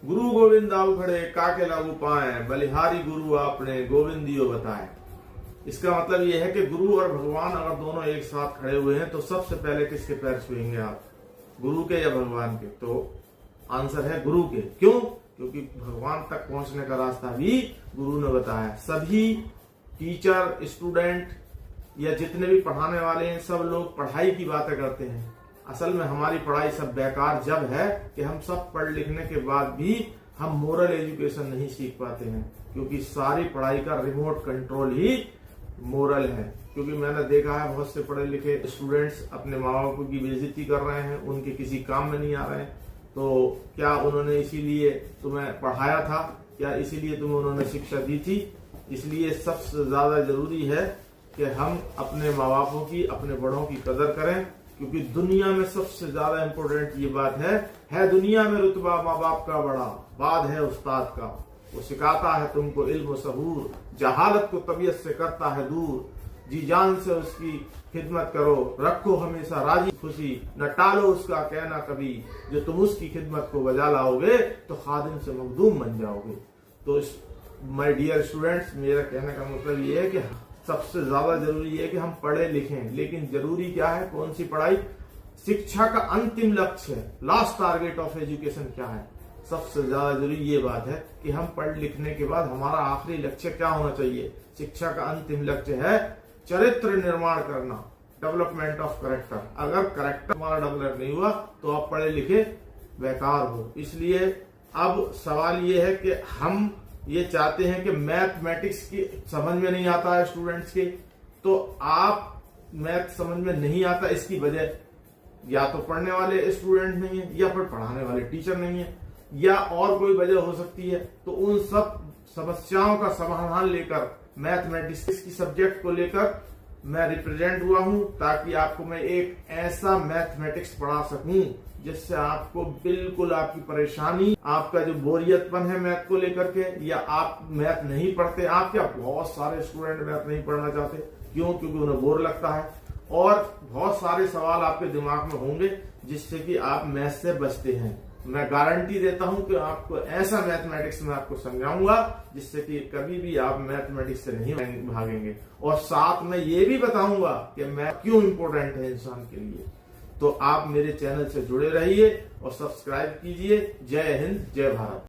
गुरु गोविंद आऊ खड़े काके लागू पाए, बलिहारी गुरु आपने गोविंदियो बताए। इसका मतलब यह है कि गुरु और भगवान अगर दोनों एक साथ खड़े हुए हैं तो सबसे पहले किसके पैर छुएंगे आप, गुरु के या भगवान के? तो आंसर है गुरु के। क्यों? क्योंकि भगवान तक पहुंचने का रास्ता भी गुरु ने बताया। सभी टीचर, स्टूडेंट या जितने भी पढ़ाने वाले हैं, सब लोग पढ़ाई की बातें करते हैं। असल में हमारी पढ़ाई सब बेकार जब है कि हम सब पढ़ लिखने के बाद भी हम मोरल एजुकेशन नहीं सीख पाते हैं, क्योंकि सारी पढ़ाई का रिमोट कंट्रोल ही मोरल है। क्योंकि मैंने देखा है बहुत से पढ़े लिखे स्टूडेंट्स अपने माँ बाप की बेइज्जती कर रहे हैं, उनके किसी काम में नहीं आ रहे हैं। तो क्या उन्होंने इसीलिए तुम्हें पढ़ाया था? क्या इसीलिए तुम्हें उन्होंने शिक्षा दी थी? इसलिए सबसे ज्यादा जरूरी है कि हम अपने माँ बापों की, अपने बड़ों की कदर करें, क्योंकि दुनिया में सबसे ज्यादा इम्पोर्टेंट ये बात है दुनिया में रुतबा माँ बाप का बड़ा, बाद है उस्ताद का। वो सिखाता है तुमको इल्म सहूर, जहालत को तबीयत से करता है दूर, जी जान से उसकी खिदमत करो, रखो हमेशा राजी खुशी, न टालो उसका कहना कभी, जो तुम उसकी खिदमत को बजा लाओगे तो खादिम से मखदूम बन जाओगे। तो माय डियर स्टूडेंट्स, मेरा कहने का मतलब ये है कि सबसे ज्यादा जरूरी है कि हम पढ़े लिखें। लेकिन जरूरी क्या है? कौन सी पढ़ाई? शिक्षा का अंतिम लक्ष्य है, लास्ट टारगेट ऑफ एजुकेशन क्या है? सबसे ज्यादा जरूरी ये बात है कि हम पढ़ लिखने के बाद हमारा आखिरी लक्ष्य क्या होना चाहिए? शिक्षा का अंतिम लक्ष्य है चरित्र निर्माण करना, डेवलपमेंट ऑफ करेक्टर। अगर करेक्टर हमारा डेवलप नहीं हुआ तो आप पढ़े लिखे बेकार हो। इसलिए अब सवाल ये है कि हम ये चाहते हैं कि मैथमेटिक्स की समझ में नहीं आता है स्टूडेंट्स के, तो आप मैथ समझ में नहीं आता, इसकी वजह या तो पढ़ने वाले स्टूडेंट नहीं है, या फिर पढ़ाने वाले टीचर नहीं है, या और कोई वजह हो सकती है। तो उन सब समस्याओं का समाधान लेकर मैथमेटिक्स की सब्जेक्ट को लेकर मैं रिप्रेजेंट हुआ हूं, ताकि आपको मैं एक ऐसा मैथमेटिक्स पढ़ा सकूं जिससे आपको बिल्कुल आपकी परेशानी, आपका जो बोरियतपन है मैथ को लेकर के, या आप मैथ नहीं पढ़ते, आप क्या बहुत सारे स्टूडेंट मैथ नहीं पढ़ना चाहते, क्यों? क्योंकि उन्हें बोर लगता है, और बहुत सारे सवाल आपके दिमाग में होंगे जिससे कि आप मैथ से बचते हैं। मैं गारंटी देता हूं कि आपको ऐसा मैथमेटिक्स में आपको समझाऊंगा जिससे कि कभी भी आप मैथमेटिक्स से नहीं भागेंगे, और साथ में ये भी बताऊंगा कि मैथ क्यों इंपॉर्टेंट है इंसान के लिए। तो आप मेरे चैनल से जुड़े रहिए और सब्सक्राइब कीजिए। जय हिंद, जय भारत।